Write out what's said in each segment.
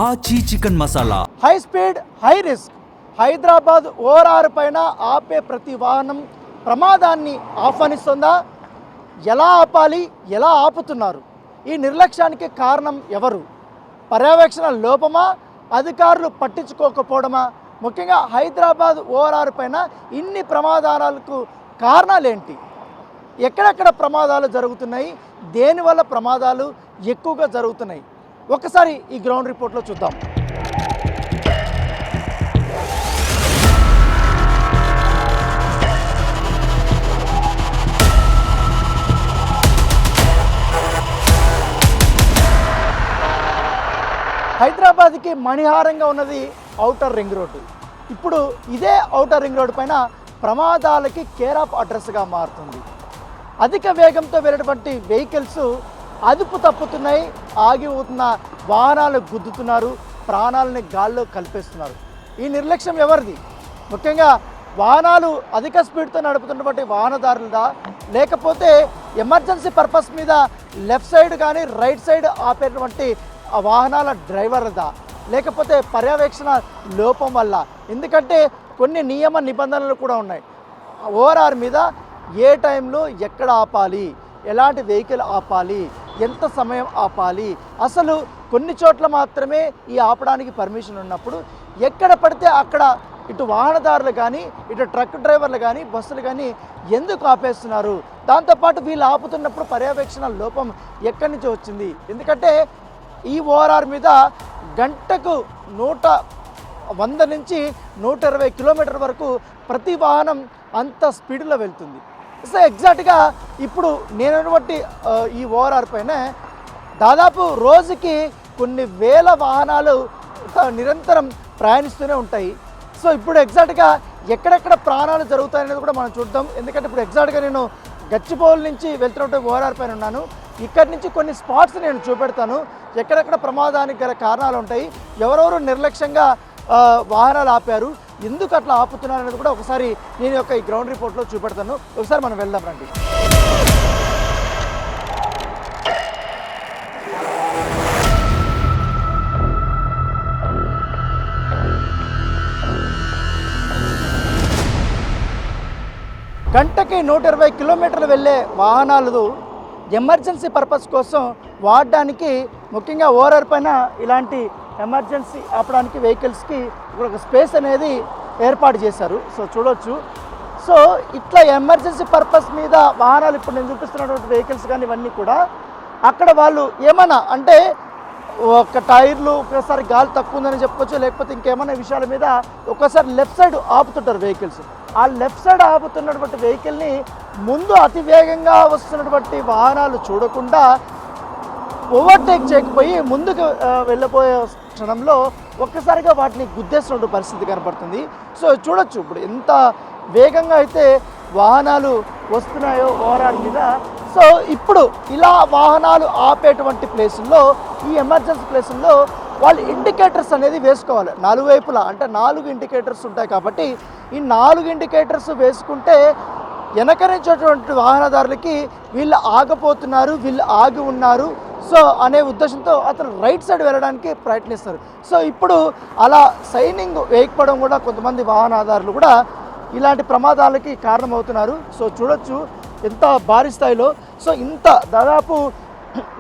ఆచి chicken masala. High speed high risk. Hyderabad ORR పైన ఆపే ప్రతి వాహనం ప్రమాదాన్ని ఆహ్వానిస్తుందా? ఎలా ఆపాలి, ఎలా ఆపుతున్నారు? ఈ నిర్లక్ష్యానికి కారణం ఎవరు? పర్యవేక్షణ లోపమా, అధికారులు పట్టించుకోకపోవడమా? ముఖ్యంగా హైదరాబాద్ ఓఆర్ఆర్ పైన ఇన్ని ప్రమాదాలకు కారణాలేంటి? ఎక్కడెక్కడ ప్రమాదాలు జరుగుతున్నాయి? దేనివల్ల ప్రమాదాలు ఎక్కువగా జరుగుతున్నాయి? ఒక్కసారి ఈ గ్రౌండ్ రిపోర్ట్లో చూద్దాం. హైదరాబాద్కి మణిహారంగా ఉన్నది ఔటర్ రింగ్ రోడ్డు. ఇప్పుడు ఇదే ఔటర్ రింగ్ రోడ్డు పైన ప్రమాదాలకి కేర్ ఆఫ్ అడ్రస్గా మారుతుంది. అధిక వేగంతో వెళ్ళేటువంటి వెహికల్స్ అదుపు తప్పుతున్నాయి, ఆగిపోతున్న వాహనాలు గుద్దుతున్నారు, ప్రాణాలని గాల్లో కలిపేస్తున్నారు. ఈ నిర్లక్ష్యం ఎవరిది? ముఖ్యంగా వాహనాలు అధిక స్పీడ్తో నడుపుతున్నటువంటి వాహనదారులదా, లేకపోతే ఎమర్జెన్సీ పర్పస్ మీద లెఫ్ట్ సైడ్ కానీ రైట్ సైడ్ ఆపేటువంటి ఆ వాహనాల డ్రైవర్దా, లేకపోతే పర్యవేక్షణ లోపం వల్ల? ఎందుకంటే కొన్ని నియమ నిబంధనలు కూడా ఉన్నాయి. ఓఆర్ఆర్ మీద ఏ టైంలో ఎక్కడ ఆపాలి, ఎలాంటి వెహికల్ ఆపాలి, ఎంత సమయం ఆపాలి, అసలు కొన్ని చోట్ల మాత్రమే ఈ ఆపడానికి పర్మిషన్ ఉన్నప్పుడు ఎక్కడ పడితే అక్కడ ఇటు వాహనదారులు కానీ, ఇటు ట్రక్ డ్రైవర్లు కానీ, బస్సులు కానీ ఎందుకు ఆపేస్తున్నారు? దాంతోపాటు వీళ్ళు ఆపుతున్నప్పుడు పర్యవేక్షణ లోపం ఎక్కడి నుంచి వచ్చింది? ఎందుకంటే ఈ ఓఆర్ఆర్ మీద గంటకు 100 నుంచి 120 కిలోమీటర్ వరకు ప్రతి వాహనం అంత స్పీడ్లో వెళ్తుంది. సో ఎగ్జాక్ట్గా ఇప్పుడు నేనటువంటి ఈ ఓఆర్ఆర్ పైన దాదాపు రోజుకి కొన్ని వేల వాహనాలు నిరంతరం ప్రయాణిస్తూనే ఉంటాయి. సో ఇప్పుడు ఎగ్జాక్ట్గా ఎక్కడెక్కడ ప్రాణాలు జరుగుతాయనేది కూడా మనం చూద్దాం. ఎందుకంటే ఇప్పుడు ఎగ్జాక్ట్గా నేను గచ్చిబౌలి నుంచి వెళ్తున్నట్టు ఓఆర్ఆర్ పైన ఉన్నాను. ఇక్కడి నుంచి కొన్ని స్పాట్స్ నేను చూపెడతాను, ఎక్కడెక్కడ ప్రమాదానికి గల కారణాలు ఉంటాయి, ఎవరెవరు నిర్లక్ష్యంగా వాహనాలు ఆపారు, ఎందుకు అట్లా ఆపుతున్నారు అనేది కూడా ఒకసారి నేను యొక్క ఈ గ్రౌండ్ రిపోర్ట్లో చూపెడతాను. ఒకసారి మనం వెళ్దాం రండి. గంటకి 120 కిలోమీటర్లు వెళ్ళే వాహనాలు ఎమర్జెన్సీ పర్పస్ కోసం వాడడానికి, ముఖ్యంగా ఓఆర్ఆర్ పైన ఇలాంటి ఎమర్జెన్సీ ఆపడానికి వెహికల్స్కి ఇక్కడ ఒక స్పేస్ అనేది ఏర్పాటు చేశారు. సో చూడవచ్చు. సో ఇట్లా ఎమర్జెన్సీ పర్పస్ మీద వాహనాలు ఇప్పుడు నేను చూపిస్తున్నటువంటి వెహికల్స్ కానీ ఇవన్నీ కూడా అక్కడ వాళ్ళు ఏమన్నా అంటే ఒక టైర్లు ఒకసారి గాలి తక్కువ ఉందని చెప్పుకోవచ్చు, లేకపోతే ఇంకేమైనా విషయాల మీద ఒక్కసారి లెఫ్ట్ సైడ్ ఆపుతుంటారు వెహికల్స్. ఆ లెఫ్ట్ సైడ్ ఆపుతున్నటువంటి వెహికల్ని ముందు అతి వేగంగా వస్తున్నటువంటి వాహనాలు చూడకుండా ఓవర్టేక్ చేయకపోయి ముందుకు వెళ్ళబోయే క్షణంలో ఒక్కసారిగా వాటిని గుద్దేస్తున్న పరిస్థితి కనపడుతుంది. సో చూడొచ్చు ఇప్పుడు ఎంత వేగంగా అయితే వాహనాలు వస్తున్నాయో ఓఆర్ఆర్ మీద. సో ఇప్పుడు ఇలా వాహనాలు ఆపేటువంటి ప్లేసుల్లో, ఈ ఎమర్జెన్సీ ప్లేసుల్లో వాళ్ళు ఇండికేటర్స్ అనేది వేసుకోవాలి. 4 వైపులా అంటే 4 ఇండికేటర్స్ ఉంటాయి. కాబట్టి ఈ 4 ఇండికేటర్స్ వేసుకుంటే వెనకరించేటువంటి వాహనదారులకి వీళ్ళు ఆగపోతున్నారు, వీళ్ళు ఆగి ఉన్నారు సో అనే ఉద్దేశంతో అతను రైట్ సైడ్ వెళ్ళడానికి ప్రయత్నిస్తారు. సో ఇప్పుడు అలా సైనింగ్ వేయకపోవడం కూడా కొంతమంది వాహనదారులు కూడా ఇలాంటి ప్రమాదాలకి కారణమవుతున్నారు. సో చూడొచ్చు ఎంత భారీ స్థాయిలో. సో ఇంత దాదాపు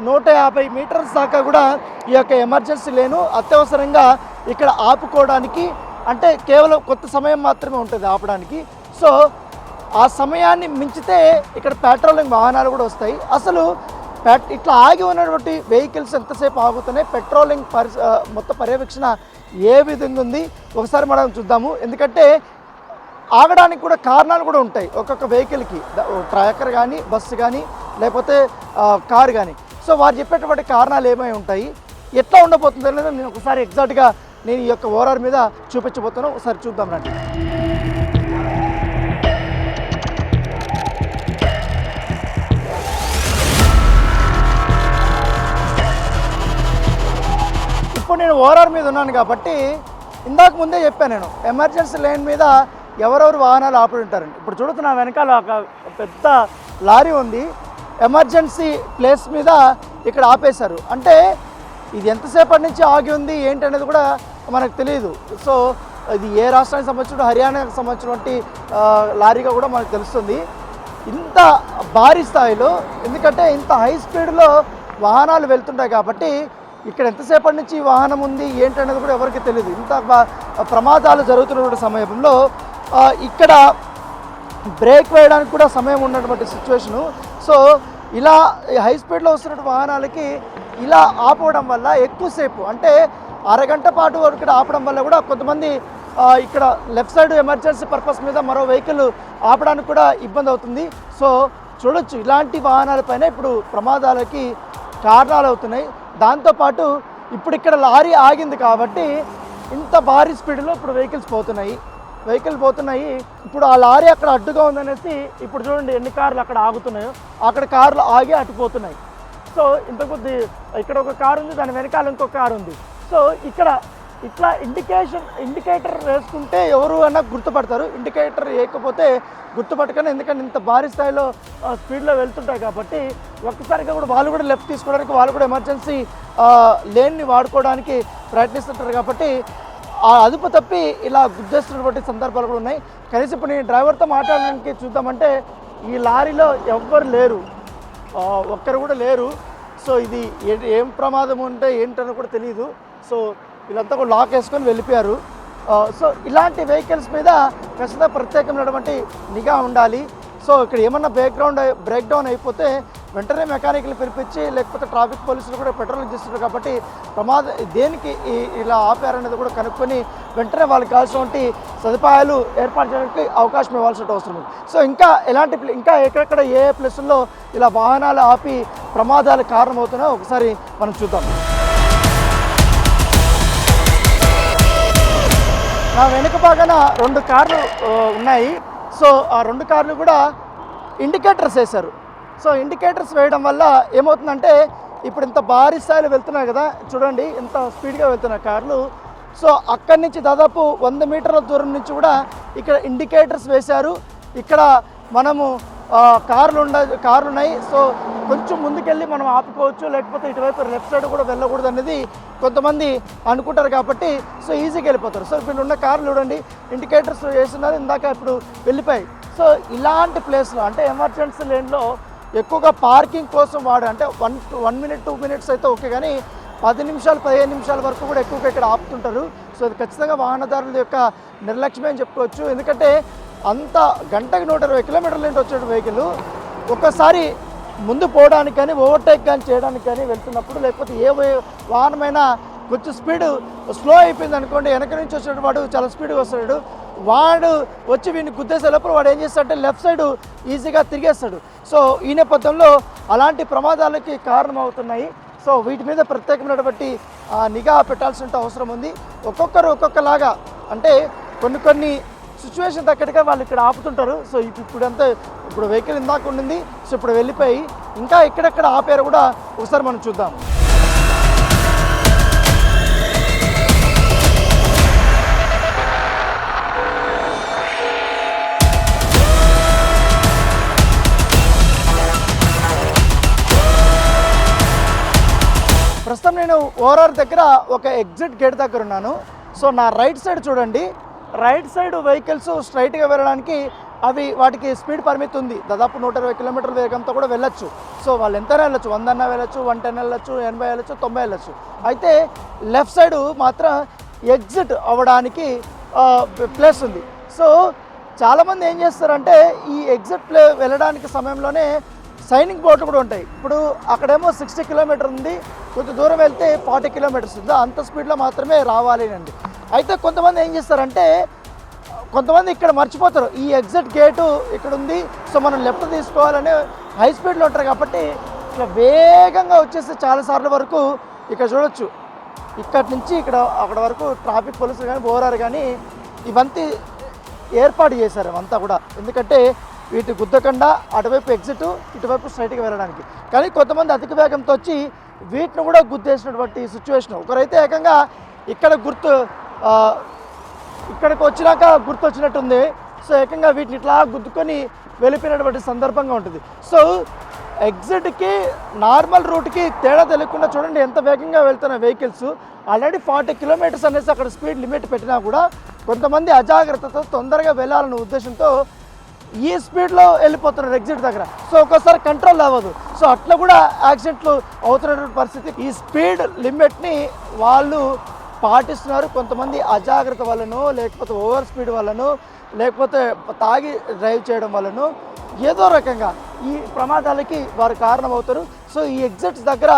150 మీటర్స్ దాకా కూడా ఈ యొక్క ఎమర్జెన్సీ లేను అత్యవసరంగా ఇక్కడ ఆపుకోవడానికి, అంటే కేవలం కొత్త సమయం మాత్రమే ఉంటుంది ఆపడానికి. సో ఆ సమయాన్ని మించితే ఇక్కడ పెట్రోలింగ్ వాహనాలు కూడా వస్తాయి. అసలు ఇట్లా ఆగి ఉన్నటువంటి వెహికల్స్ ఎంతసేపు ఆగుతున్నాయి, పెట్రోలింగ్ మొత్తం పర్యవేక్షణ ఏ విధంగా ఉంది ఒకసారి మనం చూద్దాము. ఎందుకంటే ఆగడానికి కూడా కారణాలు కూడా ఉంటాయి ఒక్కొక్క వెహికల్కి, ట్రాకర్ కానీ, బస్సు కానీ, లేకపోతే కారు కానీ. సో వారు చెప్పేటువంటి కారణాలు ఏమై ఉంటాయి, ఎట్లా ఉండబోతుంది అనేది నేను ఒకసారి ఎగ్జాక్ట్గా నేను ఈ యొక్క ఓఆర్ఆర్ మీద చూపించబోతున్నాను. ఒకసారి చూద్దాం రండి. ఇప్పుడు నేను ఓఆర్ఆర్ మీద ఉన్నాను కాబట్టి ఇందాక ముందే చెప్పాను, నేను ఎమర్జెన్సీ లైన్ మీద ఎవరెవరు వాహనాలు ఆపి ఉంటారండి. ఇప్పుడు చూడుతున్నా వెనకాల ఒక పెద్ద లారీ ఉంది. ఎమర్జెన్సీ ప్లేస్ మీద ఇక్కడ ఆపేశారు. అంటే ఇది ఎంతసేపటి నుంచి ఆగి ఉంది ఏంటి అనేది కూడా మనకు తెలియదు. సో ఇది ఏ రాష్ట్రానికి సంబంధించిన హర్యానాకి సంబంధించినటువంటి లారీగా కూడా మనకు తెలుస్తుంది. ఇంత భారీ స్థాయిలో, ఎందుకంటే ఇంత హై స్పీడ్లో వాహనాలు వెళ్తుంటాయి కాబట్టి ఇక్కడ ఎంతసేపటి నుంచి వాహనం ఉంది ఏంటనేది కూడా ఎవరికి తెలియదు. ఇంత ప్రమాదాలు జరుగుతున్నటువంటి సమయంలో ఇక్కడ బ్రేక్ వేయడానికి కూడా సమయం ఉన్నటువంటి సిచ్యువేషను. సో ఇలా హై స్పీడ్లో వస్తున్న వాహనాలకి ఇలా ఆపడం వల్ల ఎక్కువసేపు, అంటే అరగంట పాటు ఇక్కడ ఆపడం వల్ల కూడా కొంతమంది ఇక్కడ లెఫ్ట్ సైడ్ ఎమర్జెన్సీ పర్పస్ మీద మరో వెహికల్ ఆపడానికి కూడా ఇబ్బంది అవుతుంది. సో చూడొచ్చు, ఇలాంటి వాహనాలపైన ఇప్పుడు ప్రమాదాలకి కారణాలు అవుతున్నాయి. దాంతోపాటు ఇప్పుడు ఇక్కడ లారీ ఆగింది కాబట్టి ఇంత భారీ స్పీడ్లో ఇప్పుడు వెహికల్ పోతున్నాయి. ఇప్పుడు ఆ లారీ అక్కడ అడ్డుగా ఉందనేసి ఇప్పుడు చూడండి ఎన్ని కార్లు అక్కడ ఆగుతున్నాయో, అక్కడ కార్లు ఆగి అటుపోతున్నాయి. సో ఇంతకొద్ది ఇక్కడ ఒక కారు ఉంది, దాని వెనకాల ఇంకొక కారు ఉంది. సో ఇక్కడ ఇట్లా ఇండికేటర్ వేసుకుంటే ఎవరు అన్నా గుర్తుపడతారు, ఇండికేటర్ వేయకపోతే గుర్తుపట్టకనే. ఎందుకంటే ఇంత భారీ స్థాయిలో స్పీడ్లో వెళ్తుంటాయి కాబట్టి ఒక్కసారిగా కూడా వాళ్ళు కూడా లెఫ్ట్ తీసుకోవడానికి, వాళ్ళు కూడా ఎమర్జెన్సీ లేన్ని వాడుకోవడానికి ప్రయత్నిస్తుంటారు కాబట్టి ఆ అదుపు తప్పి ఇలా గుద్దేస్తున్నటువంటి సందర్భాలు కూడా ఉన్నాయి. కనీసం ఇప్పుడు నేను డ్రైవర్తో మాట్లాడడానికి చూద్దామంటే ఈ లారీలో ఎవ్వరు లేరు, ఒక్కరు కూడా లేరు. సో ఇది ఏం ప్రమాదం ఉంటే ఏంటని కూడా తెలియదు. సో వీళ్ళంతా కూడా లాక్ వేసుకొని వెళ్ళిపోయారు. సో ఇలాంటి వెహికల్స్ మీద ఖచ్చితంగా ప్రత్యేకమైనటువంటి నిఘా ఉండాలి. సో ఇక్కడ ఏమన్నా బ్రేక్ డౌన్ అయిపోతే వెంటనే మెకానికల్ పిలిపించి, లేకపోతే ట్రాఫిక్ పోలీసులు కూడా పెట్రోలింగ్ చేస్తున్నారు కాబట్టి దేనికి ఇలా ఆపారనేది కూడా కనుక్కొని వెంటనే వాళ్ళకి కావాల్సినటువంటి సదుపాయాలు ఏర్పాటు చేయడానికి అవకాశం ఇవ్వాల్సిన అవసరం ఉంది. సో ఇంకా ఎక్కడెక్కడ ఏ ప్లేసుల్లో ఇలా వాహనాలు ఆపి ప్రమాదాలు కారణమవుతున్నాయో ఒకసారి మనం చూద్దాం. నా వెనుక భాగాన 2 కార్లు ఉన్నాయి. సో ఆ 2 కార్లు కూడా ఇండికేటర్స్ వేశారు. సో ఇండికేటర్స్ వేయడం వల్ల ఏమవుతుందంటే ఇప్పుడు ఇంత భారీ స్థాయిలో వెళ్తున్నాయి కదా, చూడండి ఎంత స్పీడ్గా వెళ్తున్నాయి కార్లు. సో అక్కడి నుంచి దాదాపు 100 మీటర్ల దూరం నుంచి కూడా ఇక్కడ ఇండికేటర్స్ వేశారు. ఇక్కడ మనము కార్లు ఉన్నాయి. సో కొంచెం ముందుకెళ్ళి మనం ఆపుకోవచ్చు, లేకపోతే ఇటువైపు లెఫ్ట్ సైడ్ కూడా వెళ్ళకూడదు అనేది కొంతమంది అనుకుంటారు కాబట్టి సో ఈజీగా వెళ్ళిపోతారు. సో ఇప్పుడు ఉన్న కార్లు చూడండి ఇండికేటర్స్ వేస్తున్నారు, ఇందాక ఇప్పుడు వెళ్ళిపోయాయి. సో ఇలాంటి ప్లేస్లో, అంటే ఎమర్జెన్సీ లేన్లో ఎక్కువగా పార్కింగ్ కోసం అంటే 1 మినిట్ 2 మినిట్స్ అయితే ఓకే, కానీ 10 నిమిషాలు 15 నిమిషాల వరకు కూడా ఎక్కువగా ఇక్కడ ఆపుతుంటారు. సో అది ఖచ్చితంగా వాహనదారుల యొక్క నిర్లక్ష్యమే అని చెప్పుకోవచ్చు. ఎందుకంటే అంత గంటకి 120 కిలోమీటర్ల నుంచి వచ్చే వెహికల్ ఒక్కసారి ముందు పోవడానికి కానీ, ఓవర్టేక్ కానీ చేయడానికి కానీ వెళ్తున్నప్పుడు, లేకపోతే ఏ వాహనమైనా కొంచెం స్పీడ్ స్లో అయిపోయింది అనుకోండి, వెనక నుంచి వచ్చిన వాడు చాలా స్పీడ్గా వస్తాడు, వాడు వచ్చి వీడిని గుద్దేసే లోపల వాడు ఏం చేస్తాడంటే లెఫ్ట్ సైడ్ ఈజీగా తిరిగేస్తాడు. సో ఈ నేపథ్యంలో అలాంటి ప్రమాదాలకి కారణమవుతున్నాయి. సో వీటి మీద ప్రత్యేకమైనటువంటి నిఘా పెట్టాల్సిన అవసరం ఉంది. ఒక్కొక్కరు ఒక్కొక్కలాగా, అంటే కొన్ని సిచ్యువేషన్ తగ్గట్టుగా వాళ్ళు ఇక్కడ ఆపుతుంటారు. సో ఇప్పుడు వెహికల్ ఇందాక ఉండింది, సో ఇప్పుడు వెళ్ళిపోయి ఇంకా ఎక్కడెక్కడ ఆపారు కూడా ఒకసారి మనం చూద్దాం. ప్రస్తుతం నేను ఓఆర్ఆర్ దగ్గర ఒక ఎగ్జిట్ గేట్ దగ్గర ఉన్నాను. సో నా రైట్ సైడ్ చూడండి, రైట్ సైడ్ వెహికల్స్ స్ట్రైట్గా వెళ్ళడానికి వాటికి స్పీడ్ పరిమితి ఉంది. దాదాపు 120 కిలోమీటర్ల వేగంతో కూడా వెళ్ళొచ్చు. సో వాళ్ళు ఎంతైనా వెళ్ళొచ్చు, 100 అన్నా వెళ్ళొచ్చు, 110 వెళ్ళొచ్చు, 80 వెళ్ళొచ్చు, 90 వెళ్ళొచ్చు. అయితే లెఫ్ట్ సైడ్ మాత్రం ఎగ్జిట్ అవ్వడానికి ప్లేస్ ఉంది. సో చాలామంది ఏం చేస్తారంటే ఈ ఎగ్జిట్ వెళ్ళడానికి సమయంలోనే సైనింగ్ బోర్డులు కూడా ఉంటాయి. ఇప్పుడు అక్కడేమో 60 కిలోమీటర్ ఉంది, కొంచెం దూరం వెళ్తే 40 కిలోమీటర్స్ ఉంది, అంత స్పీడ్లో మాత్రమే రావాలి అండి. అయితే కొంతమంది ఏం చేస్తారంటే కొంతమంది ఇక్కడ మర్చిపోతారు, ఈ ఎగ్జిట్ గేటు ఇక్కడ ఉంది, సో మనం లెఫ్ట్ తీసుకోవాలని హై స్పీడ్లో ఉంటారు కాబట్టి ఇట్లా వేగంగా వచ్చేసి చాలాసార్లు వరకు ఇక్కడ చూడొచ్చు, ఇక్కడి నుంచి అక్కడ వరకు ట్రాఫిక్ పోలీసులు కానీ ఓఆర్ఆర్ కానీ ఇవంతా ఏర్పాటు చేశారు అంతా కూడా. ఎందుకంటే వీటి గుద్దకుండా అటువైపు ఎగ్జిట్, ఇటువైపు స్ట్రైట్గా వెళ్ళడానికి. కానీ కొంతమంది అధిక వేగంతో వచ్చి వీటిని కూడా గుద్దేసినటువంటి సిచ్యువేషన్. ఒకరైతే ఏకంగా ఇక్కడికి వచ్చినాక గుర్తు వచ్చినట్టుంది. సో ఏకంగా వీటిని ఇట్లా గుద్దుకొని వెళ్ళిపోయినటువంటి సందర్భంగా ఉంటుంది. సో ఎగ్జిట్కి నార్మల్ రూట్కి తేడా తెలియకుండా చూడండి ఎంత వేగంగా వెళ్తున్న వెహికల్స్. ఆల్రెడీ 40 కిలోమీటర్స్ అనేసి అక్కడ స్పీడ్ లిమిట్ పెట్టినా కూడా కొంతమంది అజాగ్రత్తతో తొందరగా వెళ్ళాలనే ఉద్దేశంతో ఈ స్పీడ్లో వెళ్ళిపోతున్నారు ఎగ్జిట్ దగ్గర. సో ఒక్కోసారి కంట్రోల్ అవ్వదు. సో అట్లా కూడా యాక్సిడెంట్లు అవుతున్నటువంటి పరిస్థితి. ఈ స్పీడ్ లిమిట్ని వాళ్ళు పాటిస్తున్నారు. కొంతమంది అజాగ్రత్త వల్లనో లేకపోతే ఓవర్ స్పీడ్ వల్లనో లేకపోతే తాగి డ్రైవ్ చేయడం వల్లనో ఏదో రకంగా ఈ ప్రమాదాలకి వారు కారణమవుతారు. సో ఈ ఎగ్జిట్స్ దగ్గర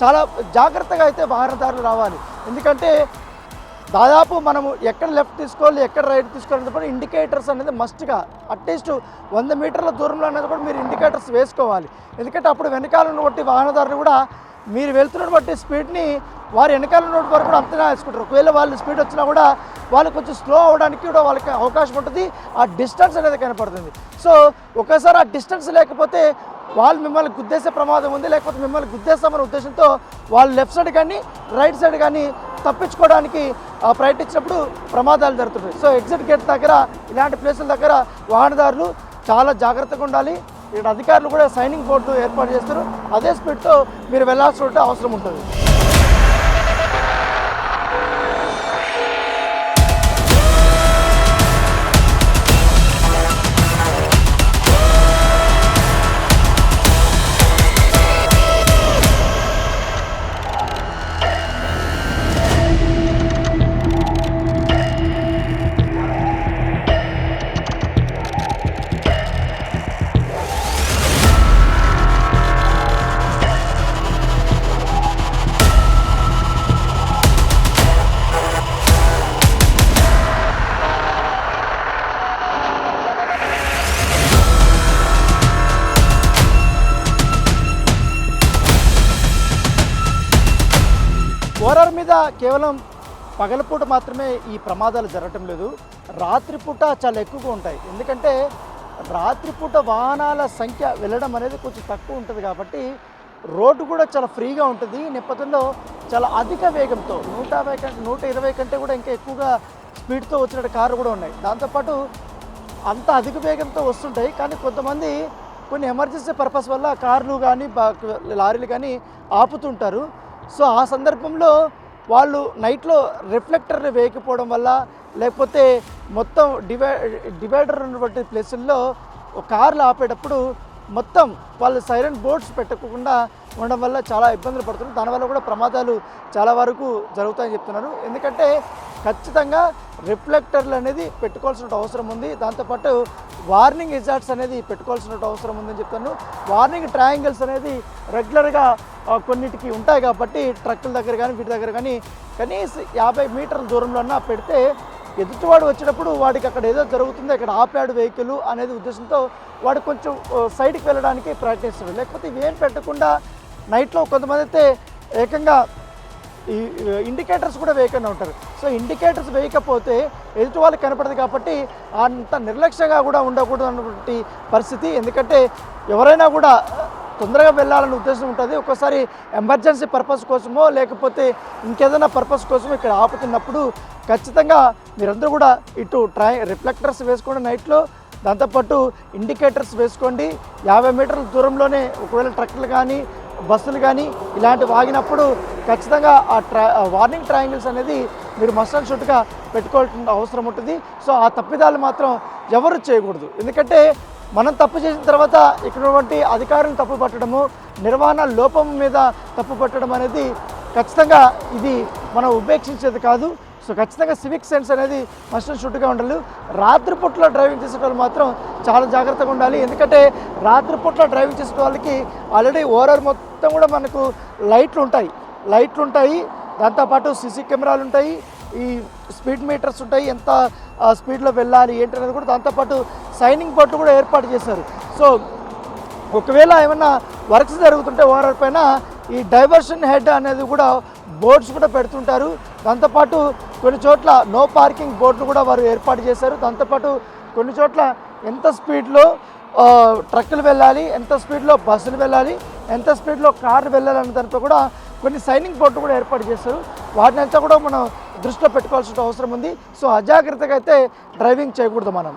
చాలా జాగ్రత్తగా అయితే వాహనదారులు రావాలి. ఎందుకంటే దాదాపు మనము ఎక్కడ లెఫ్ట్ తీసుకోవాలి ఎక్కడ రైట్ తీసుకోవాలంటే కూడా ఇండికేటర్స్ అనేది మస్ట్గా అట్లీస్ట్ 100 మీటర్ల దూరంలో అనేది కూడా మీరు ఇండికేటర్స్ వేసుకోవాలి. ఎందుకంటే అప్పుడు వెనకాల ఉన్నటువంటి వాహనదారులు కూడా మీరు వెళ్తున్నటువంటి స్పీడ్ని వారు వెనకాల ఉన్నటువంటి వరకు కూడా అంతగా వేసుకుంటారు. ఒకవేళ వాళ్ళు స్పీడ్ వచ్చినా కూడా వాళ్ళు కొంచెం స్లో అవ్వడానికి కూడా వాళ్ళకి అవకాశం ఉంటుంది. ఆ డిస్టెన్స్ అనేది కనపడుతుంది. సో ఒకసారి ఆ డిస్టెన్స్ లేకపోతే వాళ్ళు మిమ్మల్ని గుద్దేసే ప్రమాదం ఉంది, లేకపోతే మిమ్మల్ని గుద్దేస్తామనే ఉద్దేశంతో వాళ్ళు లెఫ్ట్ సైడ్ కానీ రైట్ సైడ్ కానీ తప్పించుకోవడానికి ప్రయత్నించినప్పుడు ప్రమాదాలు జరుగుతున్నాయి. సో ఎగ్జిట్ గేట్ దగ్గర ఇలాంటి ప్లేసుల దగ్గర వాహనదారులు చాలా జాగ్రత్తగా ఉండాలి. ఇక్కడ అధికారులు కూడా సైనింగ్ బోర్డు ఏర్పాటు చేస్తారు. అదే స్పీడ్తో మీరు వెళ్ళాల్సిన అవసరం ఉంటుంది. ఓఆర్ఆర్ మీద కేవలం పగలపూట మాత్రమే ఈ ప్రమాదాలు జరగటం లేదు, రాత్రిపూట చాలా ఎక్కువగా ఉంటాయి. ఎందుకంటే రాత్రిపూట వాహనాల సంఖ్య వెళ్ళడం అనేది కొంచెం తక్కువ ఉంటుంది కాబట్టి రోడ్డు కూడా చాలా ఫ్రీగా ఉంటుంది. ఈ నేపథ్యంలో చాలా అధిక వేగంతో 150 కంటే 120 కంటే కూడా ఇంకా ఎక్కువగా స్పీడ్తో వచ్చిన కార్లు కూడా ఉన్నాయి. దాంతోపాటు అంత అధిక వేగంతో వస్తుంటాయి. కానీ కొంతమంది కొన్ని ఎమర్జెన్సీ పర్పస్ వల్ల కార్లు కానీ లారీలు కానీ ఆపుతుంటారు. సో ఆ సందర్భంలో వాళ్ళు నైట్లో రిఫ్లెక్టర్ని వేయకపోవడం వల్ల లేకపోతే మొత్తం డివైడర్ ఉన్నటువంటి ప్లేసుల్లో కార్లు ఆపేటప్పుడు మొత్తం వాళ్ళు సైరన్ బోర్డ్స్ పెట్టకుండా ఉండడం వల్ల చాలా ఇబ్బందులు పడుతున్నారు. దానివల్ల కూడా ప్రమాదాలు చాలా వరకు జరుగుతాయని చెప్తున్నారు. ఎందుకంటే ఖచ్చితంగా రిఫ్లెక్టర్లు అనేది పెట్టుకోవాల్సిన అవసరం ఉంది. దాంతోపాటు వార్నింగ్ హెజార్డ్స్ అనేది పెట్టుకోవాల్సిన అవసరం ఉందని చెప్తాను. వార్నింగ్ ట్రయాంగిల్స్ అనేది రెగ్యులర్గా కొన్నిటికి ఉంటాయి కాబట్టి ట్రక్కుల దగ్గర కానీ వీటి దగ్గర కానీ కనీసం 50 మీటర్ల దూరంలో పెడితే ఎదుటివాడు వచ్చేటప్పుడు వాడికి అక్కడ ఏదో జరుగుతుందో ఇక్కడ ఆపాడు వెహికల్ అనేది ఉద్దేశంతో వాడు కొంచెం సైడ్కి వెళ్ళడానికి ప్రయత్నిస్తాడు. లేకపోతే ఇవేం పెట్టకుండా నైట్లో కొంతమంది అయితే ఏకంగా ఈ ఇండికేటర్స్ కూడా వేయకుండా ఉంటారు. సో ఇండికేటర్స్ వేయకపోతే ఎదుటి వాళ్ళకి కనపడదు కాబట్టి అంత నిర్లక్ష్యంగా కూడా ఉండకూడదు అన్నటువంటి పరిస్థితి. ఎందుకంటే ఎవరైనా కూడా తొందరగా వెళ్ళాలనే ఉద్దేశం ఉంటుంది. ఒక్కోసారి ఎమర్జెన్సీ పర్పస్ కోసమో లేకపోతే ఇంకేదైనా పర్పస్ కోసమో ఇక్కడ ఆపుతున్నప్పుడు ఖచ్చితంగా మీరందరూ కూడా ఇటు రిఫ్లెక్టర్స్ వేసుకోండి నైట్లో, దాంతోపాటు ఇండికేటర్స్ వేసుకోండి. 50 మీటర్ల దూరంలోనే ఒకవేళ ట్రక్కులు కానీ బస్సులు కానీ ఇలాంటివి ఆగినప్పుడు ఖచ్చితంగా ఆ వార్నింగ్ ట్రయాంగిల్స్ అనేది మీరు మస్ట్ అండ్ షుడ్గా పెట్టుకోవాల్సిన అవసరం ఉంటుంది. సో ఆ తప్పిదాలు మాత్రం ఎవరు చేయకూడదు. ఎందుకంటే మనం తప్పు చేసిన తర్వాత ఇక్కడ అధికారులను తప్పు పట్టడము, నిర్వహణ లోపం మీద తప్పు పట్టడం అనేది ఖచ్చితంగా ఇది మనం ఉపేక్షించేది కాదు. సో ఖచ్చితంగా సివిక్ సెన్స్ అనేది మస్ట్ అండ్ షుడ్గా ఉండాలి. రాత్రిపూట్లో డ్రైవింగ్ చేసే వాళ్ళు మాత్రం చాలా జాగ్రత్తగా ఉండాలి. ఎందుకంటే రాత్రిపూట్లో డ్రైవింగ్ చేసే వాళ్ళకి ఆల్రెడీ ఓవరాల్ మొత్తం కూడా మనకు లైట్లు ఉంటాయి, దాంతోపాటు సీసీ కెమెరాలు ఉంటాయి, ఈ స్పీడ్ మీటర్స్ ఉంటాయి, ఎంత స్పీడ్లో వెళ్ళాలి ఏంటి అనేది కూడా, దాంతోపాటు సైనింగ్ బోర్డులు కూడా ఏర్పాటు చేశారు. సో ఒకవేళ ఏమన్నా వర్క్స్ జరుగుతుంటే ఓవరాల్ పైన ఈ డైవర్షన్ హెడ్ అనేది కూడా బోర్డ్స్ కూడా పెడుతుంటారు. దాంతోపాటు కొన్ని చోట్ల నో పార్కింగ్ బోర్డులు కూడా వారు ఏర్పాటు చేశారు. దాంతోపాటు కొన్ని చోట్ల ఎంత స్పీడ్లో ట్రక్కులు వెళ్ళాలి, ఎంత స్పీడ్లో బస్సులు వెళ్ళాలి, ఎంత స్పీడ్లో కార్లు వెళ్ళాలి అనే దానిపై కూడా కొన్ని సైనింగ్ బోర్డులు కూడా ఏర్పాటు చేశారు. వాటిని అంతా కూడా మనం దృష్టిలో పెట్టుకోవాల్సిన అవసరం ఉంది. సో అజాగ్రత్తగా అయితే డ్రైవింగ్ చేయకూడదు మనం.